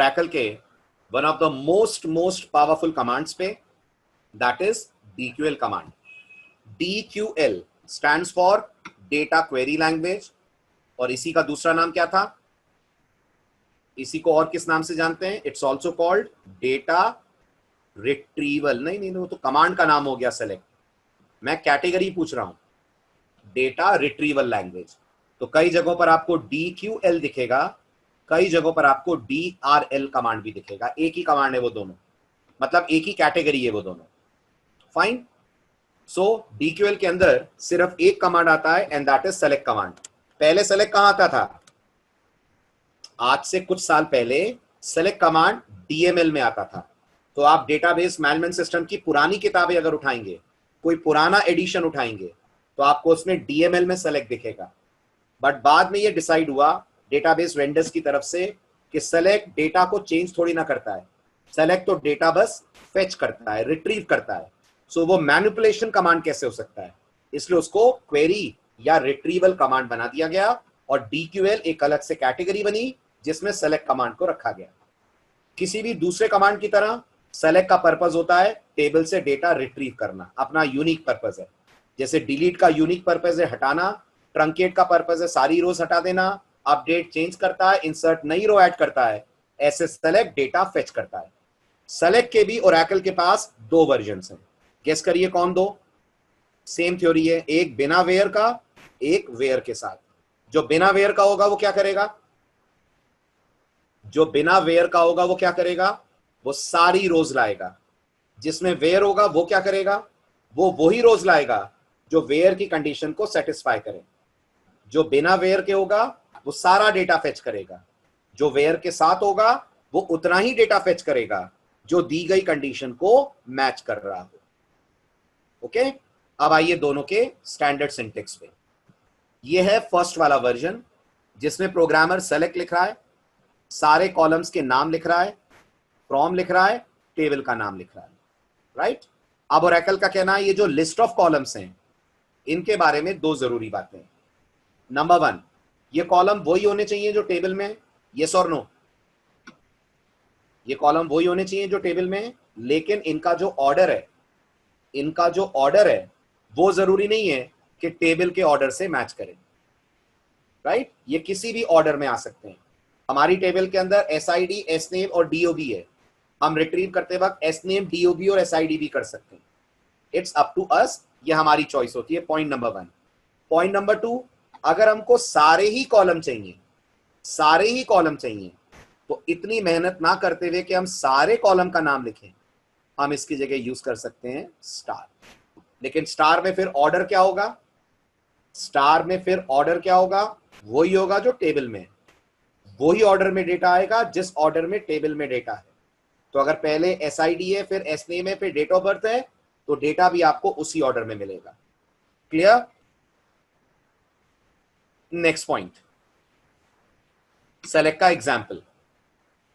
Oracle के one of the most powerful commands पे, that is DQL command. DQL stands for data query language, और इसी का दूसरा नाम क्या था? इसी को और किस नाम से जानते हैं? It's also called data retrieval. नहीं, वो तो कमांड का नाम हो गया सेलेक्ट, मैं कैटेगरी पूछ रहा हूं। Data retrieval language. तो कई जगहों पर आपको DQL दिखेगा, कई जगहों पर आपको DRL कमांड भी दिखेगा। एक ही कमांड है वो दोनों, मतलब एक ही कैटेगरी है वो दोनों। फाइन। सो DQL के अंदर सिर्फ एक कमांड आता है and that is select command. पहले सेलेक्ट कहां आता था? आज से कुछ साल पहले सेलेक्ट कमांड DML में आता था। तो आप डेटाबेस मैनेजमेंट सिस्टम की पुरानी किताबें अगर उठाएंगे, कोई पुराना एडिशन उठाएंगे, तो आपको उसमें DML में सेलेक्ट दिखेगा। बट बाद में ये डिसाइड हुआ डेटाबेस वेंडर्स की तरफ से कि सेलेक्ट डेटा को चेंज थोड़ी ना करता है, सेलेक्ट तो डेटा बस फेच करता है, रिट्रीव करता है। सो वो मैनिपुलेशन कमांड कैसे हो सकता है, इसलिए उसको क्वेरी या रिट्रीवल कमांड बना दिया गया, और DQL एक अलग से कैटेगरी बनी जिसमें सेलेक्ट कमांड को रखा गया। किसी भी दूसरे कमांड की तरह सेलेक्ट का पर्पस होता है टेबल से डेटा रिट्रीव करना, अपना यूनिक पर्पस है। जैसे डिलीट का यूनिक पर्पस है हटाना, ट्रंकेट का पर्पस है सारी रोज हटा देना, अपडेट चेंज करता है, इंसर्ट नई रो ऐड करता है, ऐसे सेलेक्ट डेटा फेच करता है। सेलेक्ट के भी ओरेकल के पास दो वर्जन्स हैं। गेस करिए कौन दो? सेम थ्योरी है, एक बिना वेयर का, एक वेयर के साथ। जो बिना वेयर का होगा वो क्या करेगा? जो बिना वेयर का होगा वो क्या करेगा? वो सारी रोज लाएगा। जिसमें वेयर होगा वो क्या करेगा? वो वही रोज लाएगा जो वेयर की कंडीशन को सेटिस्फाई करे। जो बिना वेयर के होगा वो सारा डेटा फेच करेगा, जो वेयर के साथ होगा वो उतना ही डेटा फेच करेगा जो दी गई कंडीशन को मैच कर रहा हो। ओके, अब आइए दोनों के स्टैंडर्ड सिंटेक्स पे। ये है फर्स्ट वाला वर्जन जिसमें प्रोग्रामर सेलेक्ट लिख रहा है, सारे कॉलम्स के नाम लिख रहा है, फ्रॉम लिख रहा है, टेबल का नाम लिख रहा है, राइट। अब ओरेकल का कहना है ये जो लिस्ट ऑफ कॉलम्स हैं इनके बारे में दो जरूरी बातें। नंबर 1, ये कॉलम वही होने चाहिए जो टेबल में है, यस और नो? ये कॉलम वही होने चाहिए जो टेबल में है, लेकिन इनका जो ऑर्डर है वो जरूरी नहीं है कि टेबल के ऑर्डर से मैच करें, राइट। ये किसी भी ऑर्डर में आ सकते हैं। हमारी टेबल के अंदर SID, SNAME और DOB है। हम रिट्रीव करते वक्त SNAME, DOB और SID भी कर सकते हैं। इट्स अप टू अस, ये हमारी चॉइस होती है। Point number 1। पॉइंट नंबर 2, अगर हमको सारे ही कॉलम चाहिए तो इतनी मेहनत ना करते हुए कि हम सारे कॉलम का नाम लिखें, हम इसकी जगह यूज कर सकते हैं स्टार। लेकिन स्टार में फिर ऑर्डर क्या होगा? वही होगा जो टेबल में है, वही ऑर्डर में डेटा आएगा जिस ऑर्डर में टेबल में डेटा है। तो अगर पहले SID है, फिर SNAME है, फिर डेट ऑफ बर्थ है, तो डेटा भी आपको उसी ऑर्डर में मिलेगा। क्लियर? नेक्स्ट पॉइंट, सेलेक्ट का एग्जाम्पल।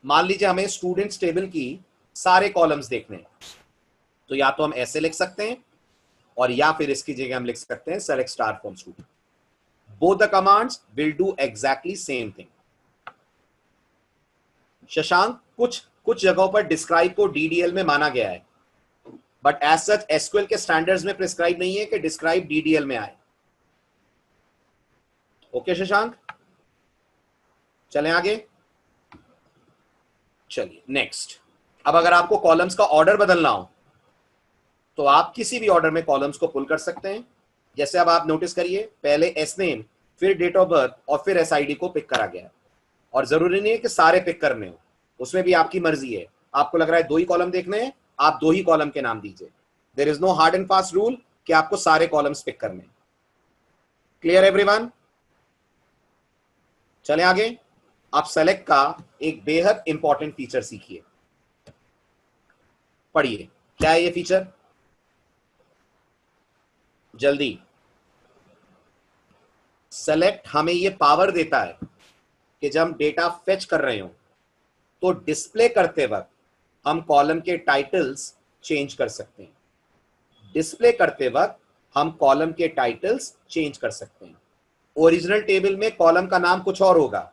मान लीजिए हमें स्टूडेंट्स टेबल की सारे कॉलम्स देखने हैं, तो या तो हम ऐसे लिख सकते हैं और या फिर इसकी जगह हम लिख सकते हैं select star from student. Both the commands will do exactly same thing. Shashank, कुछ जगहों पर डिस्क्राइब को DDL में माना गया है, बट एज सच SQL के स्टैंडर्ड्स में प्रिस्क्राइब नहीं है कि डिस्क्राइब DDL में आए। ओके शशांक, चलें आगे। चलिए नेक्स्ट। अब अगर आपको कॉलम्स का ऑर्डर बदलना हो तो आप किसी भी ऑर्डर में कॉलम्स को पुल कर सकते हैं। जैसे अब आप नोटिस करिए, पहले SNAME, फिर डेट ऑफ बर्थ और फिर SID को पिक करा गया। और जरूरी नहीं है कि सारे पिक करने हो, उसमें भी आपकी मर्जी है। आपको लग रहा है 2 ही कॉलम देखने हैं, आप 2 ही कॉलम के नाम दीजिए। There is no hard and fast rule कि आपको सारे कॉलम्स पिक करने। Clear everyone? चलें आगे। आप सेलेक्ट का एक बेहद इंपॉर्टेंट फीचर सीखिए। पढ़िए, क्या है ये फीचर? जल्दी। सेलेक्ट हमें ये पावर देता है कि जब हम डेटा फेच कर रहे हो तो डिस्प्ले करते वक्त हम कॉलम के टाइटल्स चेंज कर सकते हैं। ओरिजिनल टेबल में कॉलम का नाम कुछ और होगा,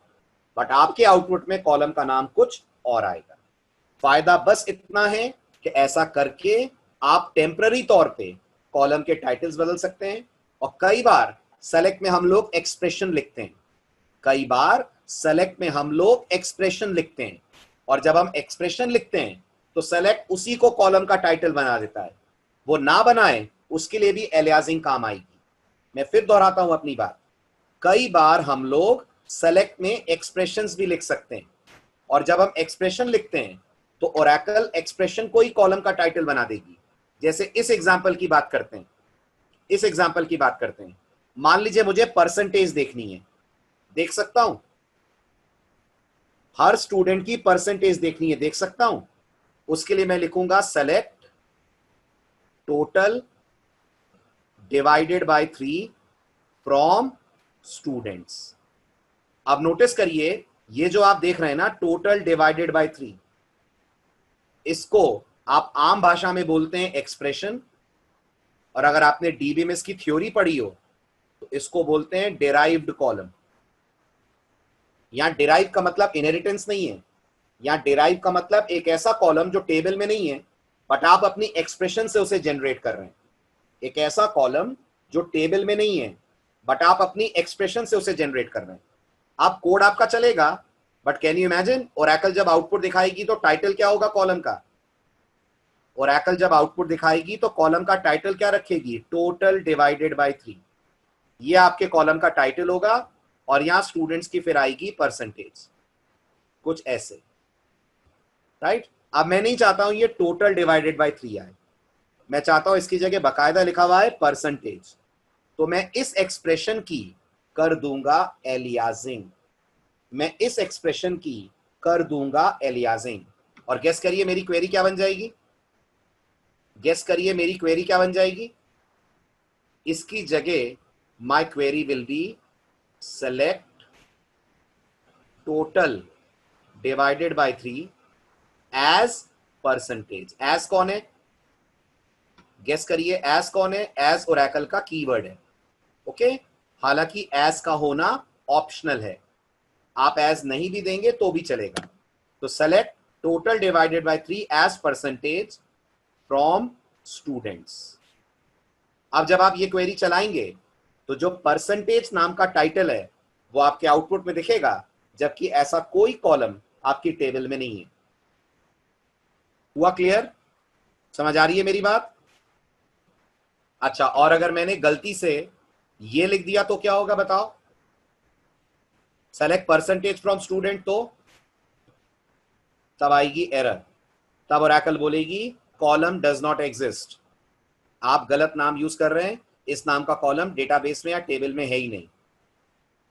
बट आपके आउटपुट में कॉलम का नाम कुछ और आएगा। फायदा बस इतना है कि ऐसा करके आप टेम्पररी तौर पे कॉलम के टाइटल्स बदल सकते हैं। और कई बार सेलेक्ट में हम लोग एक्सप्रेशन लिखते हैं, कई बार सेलेक्ट में हम लोग एक्सप्रेशन लिखते हैं, और जब हम एक्सप्रेशन लिखते हैं तो सेलेक्ट उसी को कॉलम का टाइटल बना देता है। वो ना बनाए उसके लिए भी एलियासिंग काम आएगी। मैं फिर दोहराता हूं अपनी बात, कई बार हम लोग सेलेक्ट में एक्सप्रेशंस भी लिख सकते हैं, और जब हम एक्सप्रेशन लिखते हैं तो ओरेकल एक्सप्रेशन को ही कॉलम का टाइटल बना देगी। जैसे इस एग्जांपल की बात करते हैं, इस एग्जांपल की बात करते हैं। मान लीजिए मुझे परसेंटेज देखनी है, देख सकता हूं, हर स्टूडेंट की परसेंटेज देखनी है, देख सकता हूं। उसके लिए मैं लिखूंगा select total divided by 3 from students. अब नोटिस करिए, ये जो आप देख रहे हैं ना, टोटल डिवाइडेड बाय 3, इसको आप आम भाषा में बोलते हैं एक्सप्रेशन, और अगर आपने डीबीएमएस की थ्योरी पढ़ी हो तो इसको बोलते हैं डिराइव्ड कॉलम। यहां डिराइव का मतलब इनहेरिटेंस नहीं है, यहां डिराइव का मतलब एक ऐसा कॉलम जो टेबल में नहीं है बट आप अपनी एक्सप्रेशन से उसे जनरेट कर रहे हैं। एक ऐसा कॉलम जो टेबल में नहीं है बट आप अपनी एक्सप्रेशन से उसे जनरेट कर रहे हैं। आप कोड आपका चलेगा, but can you imagine Oracle जब आउटपुट दिखाएगी तो टाइटल क्या होगा कॉलम का? ओरेकल जब आउटपुट दिखाएगी तो कॉलम का टाइटल क्या रखेगी? Total divided by 3। ये आपके कॉलम का टाइटल होगा, और यहां स्टूडेंट्स की फिर आएगी परसेंटेज, कुछ ऐसे, राइट। अब मैं नहीं चाहता हूं ये टोटल डिवाइडेड बाय 3 आए, मैं चाहता हूं इसकी जगह बकायदा लिखा हुआ है परसेंटेज। तो मैं इस एक्सप्रेशन की कर दूंगा एलियासिंग, मैं इस एक्सप्रेशन की कर दूंगा एलियासिंग। और गेस करिए मेरी क्वेरी क्या बन जाएगी? गेस करिए मेरी क्वेरी क्या बन जाएगी? इसकी जगह my query will be select total divided by 3 as percentage. As कौन है? गेस करिए एज कौन है? एज ओरेकल का कीवर्ड है, ओके। हालांकि एज का होना ऑप्शनल है, आप एज नहीं भी देंगे तो भी चलेगा। तो select total divided by 3 as percentage from students. अब जब आप ये क्वेरी चलाएंगे तो जो परसेंटेज नाम का टाइटल है वो आपके आउटपुट में दिखेगा, जबकि ऐसा कोई कॉलम आपकी टेबल में नहीं है। हुआ क्लियर? समझ आ रही है मेरी बात? अच्छा, और अगर मैंने गलती से ये लिख दिया तो क्या होगा बताओ? सेलेक्ट परसेंटेज फ्रॉम स्टूडेंट, तो तब आएगी एरर, तब ओरेकल बोलेगी कॉलम डज नॉट एग्जिस्ट, आप गलत नाम यूज कर रहे हैं, इस नाम का कॉलम डेटाबेस में या टेबल में है ही नहीं।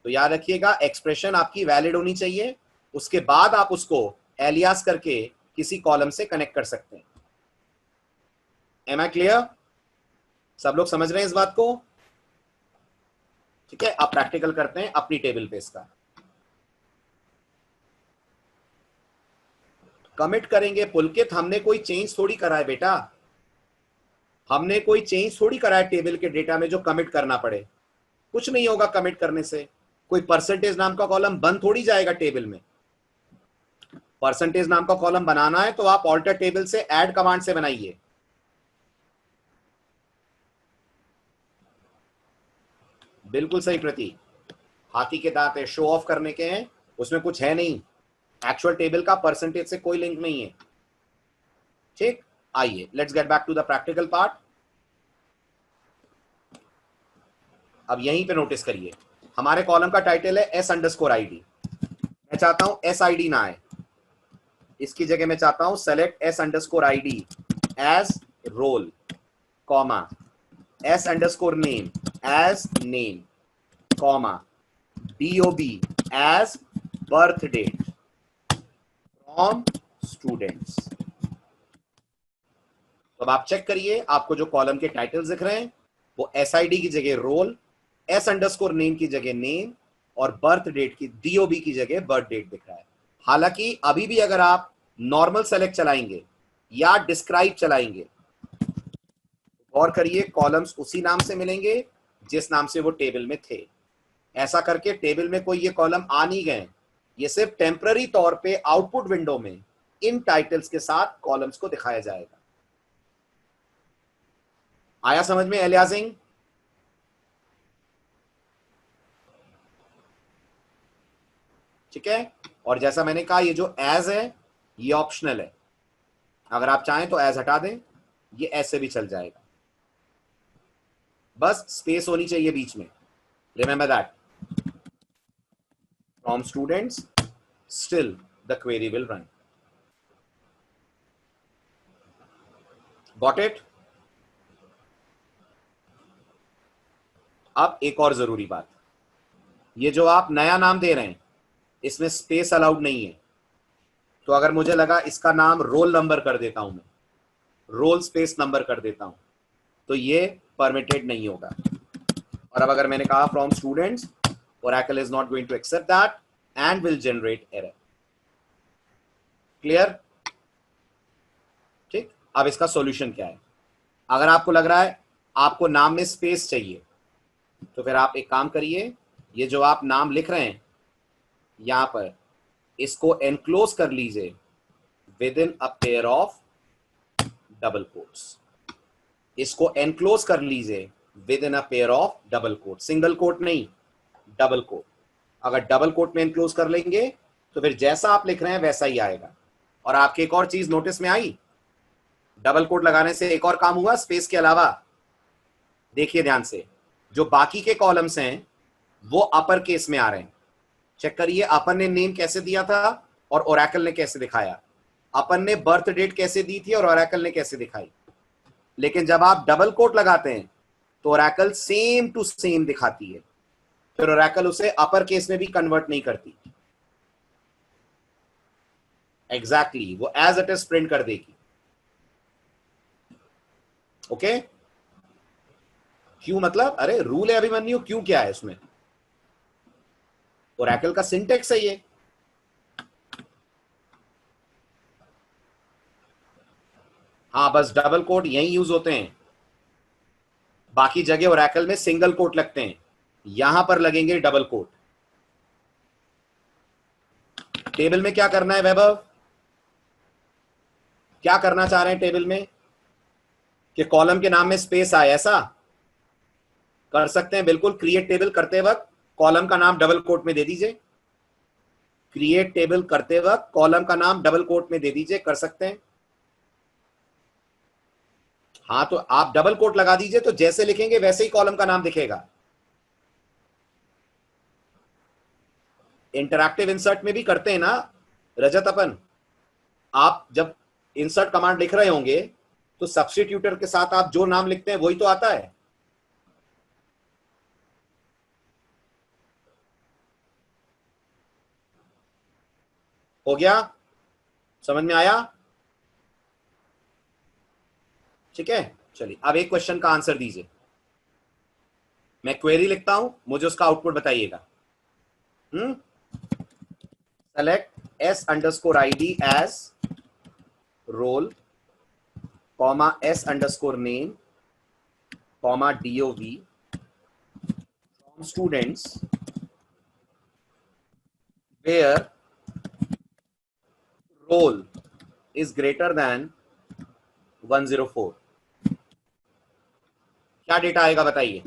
तो याद रखिएगा एक्सप्रेशन आपकी वैलिड होनी चाहिए, उसके बाद आप उसको एलियास करके किसी कॉलम से कनेक्ट कर सकते हैं। Am I clear? सब लोग समझ रहे हैं इस बात को? ठीक है, आप प्रैक्टिकल करते हैं अपनी टेबल पे इसका। कमिट करेंगे पुलकित, हमने कोई चेंज थोड़ी करा है बेटा, हमने कोई चेंज थोड़ी करा है टेबल के डेटा में जो कमिट करना पड़े। कुछ नहीं होगा कमिट करने से, कोई परसेंटेज नाम का कॉलम बंद थोड़ी जाएगा टेबल में। परसेंटेज नाम का कॉलम बनाना है तो आप ऑल्टर टेबल से ऐड कमांड से बनाइए। बिल्कुल सही प्रतीक, हाथी के दांत है, शो ऑफ करने के हैं, उसमें कुछ है नहीं, एक्चुअल टेबल का परसेंटेज से कोई लिंक नहीं है। ठीक, आइए let's get back to the practical part. अब यहीं पे नोटिस करिए, हमारे कॉलम का टाइटल है s_id। मैं चाहता हूं SID ना आए, इसकी जगह मैं चाहता हूं select s_id as roll, comma s_name as name, comma DOB as birth date from students. तो अब आप चेक करिए, आपको जो कॉलम के टाइटल्स दिख रहे हैं वो SID की जगह रोल, s_name की जगह नेम, और बर्थ डेट की DOB की जगह बर्थ डेट दिख रहा है। हालांकि अभी भी अगर आप नॉर्मल सेलेक्ट चलाएंगे या डिस्क्राइब चलाएंगे, गौर करिए कॉलम्स उसी नाम से मिलेंगे जिस नाम से वो टेबल में थे। ऐसा करके टेबल में कोई ये कॉलम आ नहीं गए, ये सिर्फ टेम्पररी तौर पे आउटपुट विंडो में इन टाइटल्स के साथ कॉलम्स को दिखाया जाएगा। आया समझ में एलियासिंग? ठीक है। और जैसा मैंने कहा, ये जो एज है ये ऑप्शनल है, अगर आप चाहें तो एज हटा दें, ये ऐसे भी चल जाएगा, बस स्पेस होनी चाहिए बीच में। Remember that. From students still the query will run. Got it? अब एक और जरूरी बात, ये जो आप नया नाम दे रहे हैं इसमें स्पेस अलाउड नहीं है। तो अगर मुझे लगा इसका नाम रोल नंबर कर देता हूं मैं, रोल स्पेस नंबर कर देता हूं, तो ये परमिटेड नहीं होगा। और अब अगर मैंने कहा from students, Oracle is not going to accept that and will generate error. Clear? ठीक। अब इसका सॉल्यूशन क्या है? अगर आपको लग रहा है आपको नाम में स्पेस चाहिए, तो फिर आप एक काम करिए, ये जो आप नाम लिख रहे हैं यहां पर, इसको एनक्लोज कर लीजिए within a pair of double quotes. इसको एनक्लोज कर लीजिए within a pair of double quote, single quote नहीं, डबल कोट। अगर डबल कोट में एनक्लोज कर लेंगे तो फिर जैसा आप लिख रहे हैं वैसा ही आएगा। और आपकी एक और चीज नोटिस में आई, डबल कोट लगाने से एक और काम हुआ स्पेस के अलावा। देखिए ध्यान से, जो बाकी के कॉलम्स हैं वो अपर केस में आ रहे हैं। चेक करिए, अपन ने नेम कैसे दिया था और ओरेकल ने कैसे दिखाया। अपन ने बर्थ डेट कैसे दी थी और ओरेकल ने कैसे दिखाई। लेकिन जब आप डबल कोट लगाते हैं तो ओरेकल सेम टू सेम दिखाती है, फिर ओरेकल उसे अपर केस में भी कन्वर्ट नहीं करती। एग्जैक्टली वो एज इट इज प्रिंट कर देगी। ओके? क्यों मतलब? अरे रूल है अभिमन्यु, क्यों क्या है इसमें? ओरेकल का सिंटेक्स है ये। हाँ, बस डबल कोट यही यूज होते हैं, बाकी जगह ओरेकल में सिंगल कोट लगते हैं, यहां पर लगेंगे डबल कोट। टेबल में क्या करना है वैभव? क्या करना चाह रहे हैं टेबल में? कि कॉलम के नाम में स्पेस आए, ऐसा कर सकते हैं बिल्कुल। क्रिएट टेबल करते वक्त कॉलम का नाम डबल कोट में दे दीजिए। क्रिएट टेबल करते वक्त कॉलम का नाम डबल कोट में दे दीजिए, कर सकते हैं। हाँ, तो आप डबल कोट लगा दीजिए, तो जैसे लिखेंगे वैसे ही कॉलम का नाम दिखेगा। इंटरैक्टिव इंसर्ट में भी करते हैं ना रजत अपन। आप जब इंसर्ट कमांड लिख रहे होंगे तो सब्स्टिट्यूटर के साथ आप जो नाम लिखते हैं वही तो आता है। हो गया? समझ में आया? ठीक है, चलिए अब एक क्वेश्चन का आंसर दीजिए। मैं क्वेरी लिखता हूं, मुझे उसका आउटपुट बताइएगा। Select s underscore id as roll, comma s underscore name, comma dov from students where roll is greater than 104। क्या डेटा आएगा बताइए?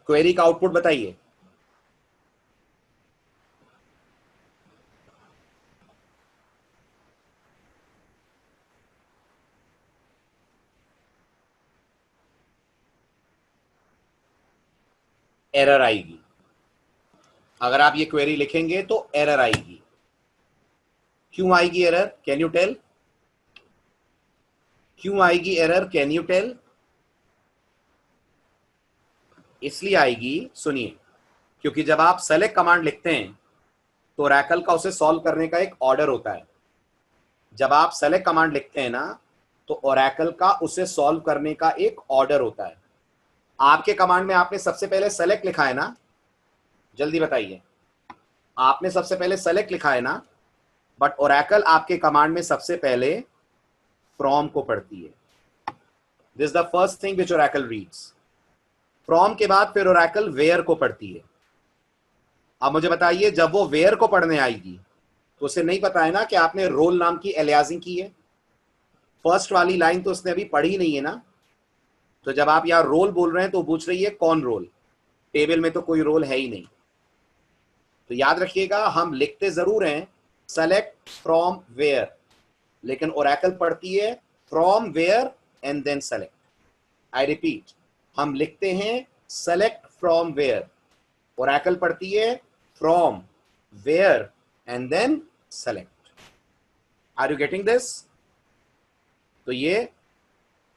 क्वेरी का आउटपुट बताइए। एरर आएगी। अगर आप ये क्वेरी लिखेंगे तो एरर आएगी। क्यों आएगी एरर? Can you tell? क्यों आएगी एरर? Can you tell? इसलिए आएगी, सुनिए, क्योंकि जब आप सेलेक्ट कमांड लिखते हैं तो ओरेकल का उसे सॉल्व करने का एक ऑर्डर होता है। जब आप सेलेक्ट कमांड लिखते हैं ना, तो ओरेकल का उसे सॉल्व करने का एक ऑर्डर होता है। आपके कमांड में आपने सबसे पहले सेलेक्ट लिखा है ना? जल्दी बताइए, आपने सबसे पहले सेलेक्ट लिखा है ना? बट ओरेकल आपके कमांड में सबसे पहले फ्रॉम को पढ़ती है। This is the first thing which Oracle reads. From के बाद फिर ओरेकल वेयर को पढ़ती है। अब मुझे बताइए, जब वो वेयर को पढ़ने आएगी तो उसे नहीं पता है ना कि आपने रोल नाम की एलियाजिंग की है। फर्स्ट वाली लाइन तो उसने अभी पढ़ी नहीं है ना। तो जब आप यहाँ रोल बोल रहे हैं तो पूछ रही है कौन रोल, टेबल में तो कोई रोल है ही नहीं। तो याद रखिएगा, हम लिखते जरूर हैं सेलेक्ट फ्रॉम वेयर, लेकिन ओरेकल पढ़ती है from where and then select. I repeat, हम लिखते हैं सेलेक्ट फ्रॉम वेयर, ओरेकल पढ़ती है from where and then select. Are you getting this? तो ये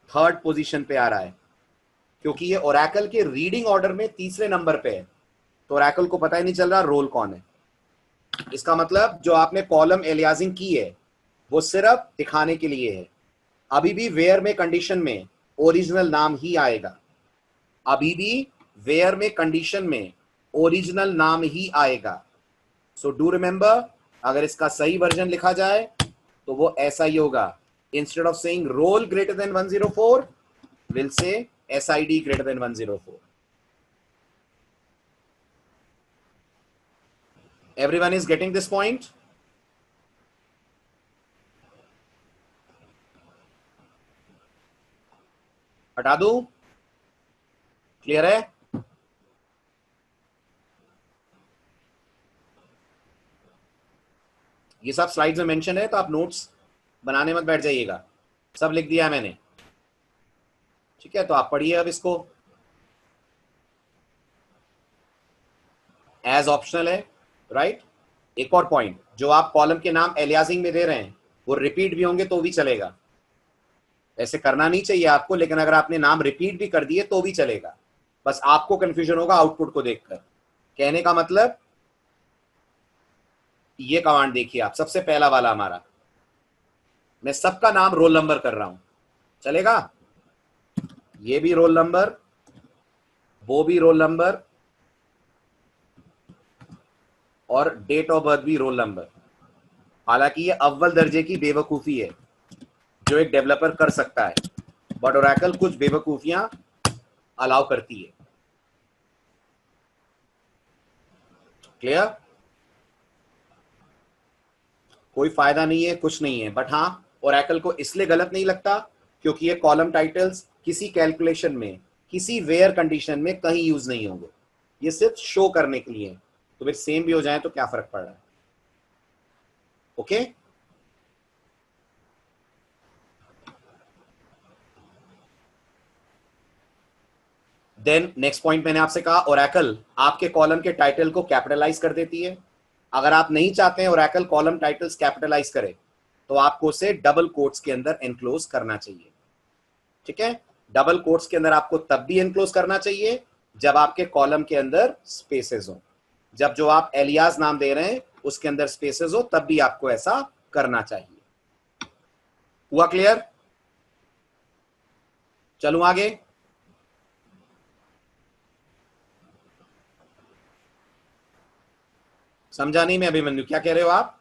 थर्ड पोजीशन पे आ रहा है, क्योंकि ये ओरेकल के रीडिंग ऑर्डर में तीसरे नंबर पे है, तो ओरेकल को पता ही नहीं चल रहा रोल कौन है। इसका मतलब जो आपने कॉलम एलियाजिंग की है वो सिर्फ दिखाने के लिए है। अभी भी वेयर में कंडीशन में ओरिजिनल नाम ही आएगा, अभी भी वेयर में कंडीशन में ओरिजिनल नाम ही आएगा। सो डू रिमेंबर, अगर इसका सही वर्जन लिखा जाए तो वो ऐसा ही होगा। Instead of saying roll greater than 104, will say SID greater than 104. Everyone is getting this point? हटा दूं? क्लियर है? ये सब स्लाइड्स में मेंशन है, तो आप नोट्स बनाने मत बैठ जाइएगा, सब लिख दिया मैंने। ठीक है, तो आप पढ़िए अब इसको, एज ऑप्शनल है, राइट। एक और पॉइंट, जो आप कॉलम के नाम एलियाजिंग में दे रहे हैं वो रिपीट भी होंगे तो भी चलेगा। ऐसे करना नहीं चाहिए आपको, लेकिन अगर आपने नाम रिपीट भी कर दिए तो भी चलेगा। बस आपको कंफ्यूजन होगा आउटपुट को देखकर। कहने का मतलब, ये कमांड देखिए आप, सबसे पहला वाला हमारा, मैं सबका नाम रोल नंबर कर रहा हूं, चलेगा? ये भी रोल नंबर, वो भी रोल नंबर, और डेट ऑफ बर्थ भी रोल नंबर। हालांकि ये अव्वल दर्जे की बेवकूफी है जो एक डेवलपर कर सकता है, बट ओरेकल कुछ बेवकूफियां अलाउ करती है। क्लियर? कोई फायदा नहीं है, कुछ नहीं है, बट हाँ, ओरेकल को इसलिए गलत नहीं लगता क्योंकि ये कॉलम टाइटल्स किसी कैलकुलेशन में, किसी वेयर कंडीशन में कहीं यूज नहीं होंगे, ये सिर्फ शो करने के लिए। तो फिर सेम भी हो जाए तो क्या फर्क पड़ रहा है? ओके? देन नेक्स्ट पॉइंट मैंने आपसे कहा, ओरेकल आपके कॉलम के टाइटल को कैपिटलाइज कर देती है। अगर आप नहीं चाहते हैं ओरेकल कॉलम टाइटल्स कैपिटलाइज करे, तो आपको उसे डबल कोट्स के अंदर एनक्लोज करना चाहिए। ठीक है, डबल कोट्स के अंदर आपको तब भी एनक्लोज करना चाहिए जब आपके कॉलम के अंदर स्पेसेस हो। जब जो आप एलियाज नाम दे रहे हैं उसके अंदर स्पेसेस हो, तब भी आपको ऐसा करना चाहिए। हुआ क्लियर? चलूं आगे? समझा नहीं मैं अभिमन्यु, क्या कह रहे हो आप?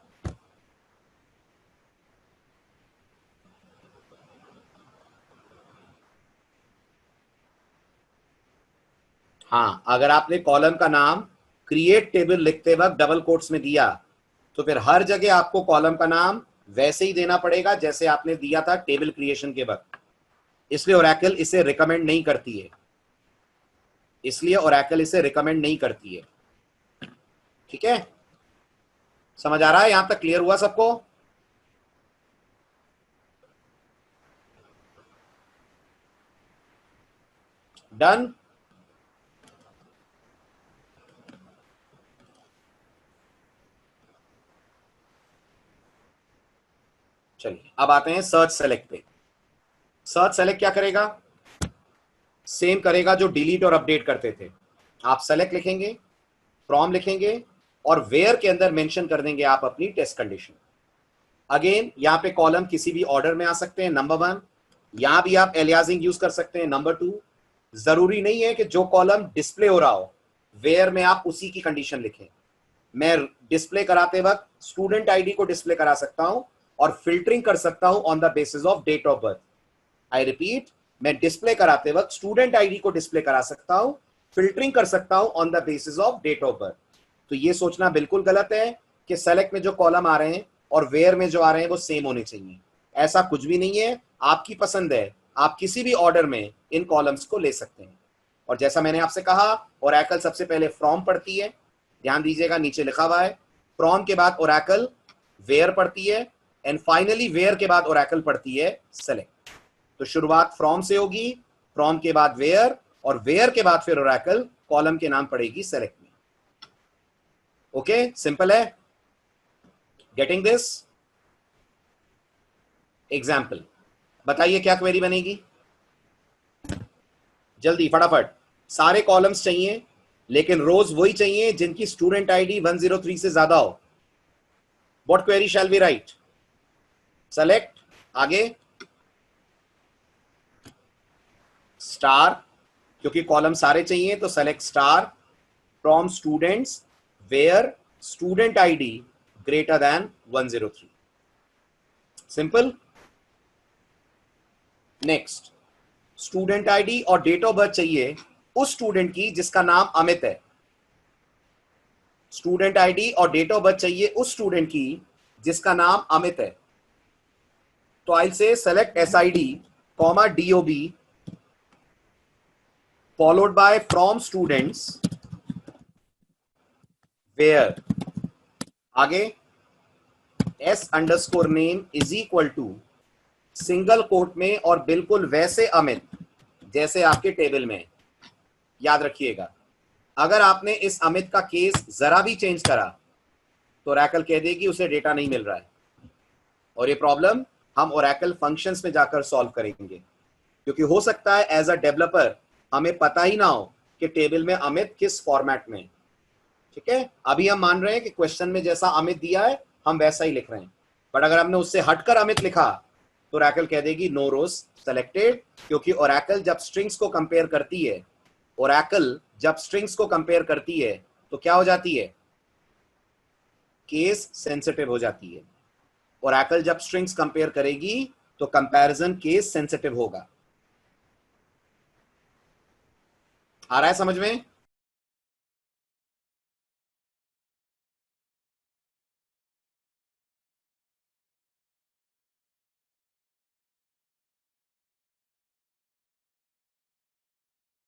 हाँ, अगर आपने कॉलम का नाम क्रिएट टेबल लिखते वक्त डबल कोट्स में दिया, तो फिर हर जगह आपको कॉलम का नाम वैसे ही देना पड़ेगा जैसे आपने दिया था टेबल क्रिएशन के वक्त। इसलिए ओरेकल इसे रिकमेंड नहीं करती है, इसलिए ओरेकल इसे रिकमेंड नहीं करती है। ठीक है, समझ आ रहा है? यहां तक क्लियर हुआ सबको? डन? चलिए अब आते हैं सर्च सेलेक्ट पे। सर्च सेलेक्ट क्या करेगा? सेम करेगा जो डिलीट और अपडेट करते थे। आप सेलेक्ट लिखेंगे, फ्रॉम लिखेंगे, और वेयर के अंदर मेंशन कर देंगे आप अपनी टेस्ट कंडीशन। अगेन यहां पे कॉलम किसी भी ऑर्डर में आ सकते हैं, नंबर 1। यहां भी आप एलियाजिंग यूज कर सकते हैं, नंबर 2। जरूरी नहीं है कि जो कॉलम डिस्प्ले हो रहा हो वेयर में आप उसी की कंडीशन लिखें। मैं डिस्प्ले कराते वक्त स्टूडेंट आईडी को डिस्प्ले करा सकता हूं और फिल्टरिंग कर सकता हूं on the basis of date of birth. I repeat, मैं डिस्प्ले कराते वक्त स्टूडेंट आईडी को डिस्प्ले करा सकता हूं, फिल्टरिंग कर सकता हूं on the basis of date of birth. तो ये सोचना बिल्कुल गलत है कि सेलेक्ट में जो कॉलम आ रहे हैं और वेयर में जो आ रहे हैं वो सेम होने चाहिए। ऐसा कुछ भी नहीं है, आपकी पसंद है, आप किसी भी ऑर्डर में इन कॉलम्स को ले सकते हैं। और जैसा मैंने आपसे कहा, ओरेकल सबसे पहले फ्रॉम पढ़ती है, ध्यान दीजिएगा नीचे लिखा हुआ है, फ्रॉम के बाद ओरेकल वेयर पढ़ती है, एंड फाइनली वेयर के बाद ओरेकल पढ़ती है सेलेक्ट। तो शुरुआत फ्रॉम से होगी, फ्रॉम के बाद वेयर, और वेयर के बाद फिर ओरेकल कॉलम के नाम पड़ेगी सेलेक्ट में। ओके, सिंपल है। Getting this? एग्जाम्पल बताइए क्या क्वेरी बनेगी, जल्दी फटाफट। सारे कॉलम्स चाहिए लेकिन रोज वही चाहिए जिनकी स्टूडेंट आईडी 103 से ज्यादा हो। What query shall be write? Select, आगे स्टार, क्योंकि कॉलम सारे चाहिए तो select star from students where student ID greater than 103। Simple. Next, student ID और डेट ऑफ बर्थ चाहिए उस स्टूडेंट की जिसका नाम अमित है। स्टूडेंट आईडी और डेट ऑफ बर्थ चाहिए उस स्टूडेंट की जिसका नाम अमित है। तो I say select SID comma DOB followed by from students where, आगे S underscore name is equal to single quote में और बिल्कुल वैसे अमित जैसे आपके टेबल में। याद रखिएगा, अगर आपने इस अमित का केस जरा भी चेंज करा तो ओरेकल कह देगी उसे डेटा नहीं मिल रहा है, और ये प्रॉब्लम हम ओरेकल फंक्शंस में जाकर सॉल्व करेंगे, क्योंकि हो सकता है एज अ डेवलपर हमें पता ही ना हो कि टेबल में अमित किस फॉर्मेट में। ठीक है, अभी हम मान रहे हैं कि क्वेश्चन में जैसा अमित दिया है हम वैसा ही लिख रहे हैं, बट अगर हमने उससे हटकर अमित लिखा तो ओरेकल कह देगी नो रोज सेलेक्टेड, क्योंकि ओरेकल जब स्ट्रिंग्स को कंपेयर करती है, ओरेकल जब स्ट्रिंग्स को कंपेयर करती है तो क्या हो जाती है? केस सेंसिटिव हो जाती है। ओरेकल जब स्ट्रिंग्स कंपेयर करेगी तो कंपैरिजन केस सेंसिटिव होगा। आ रहा है समझ में?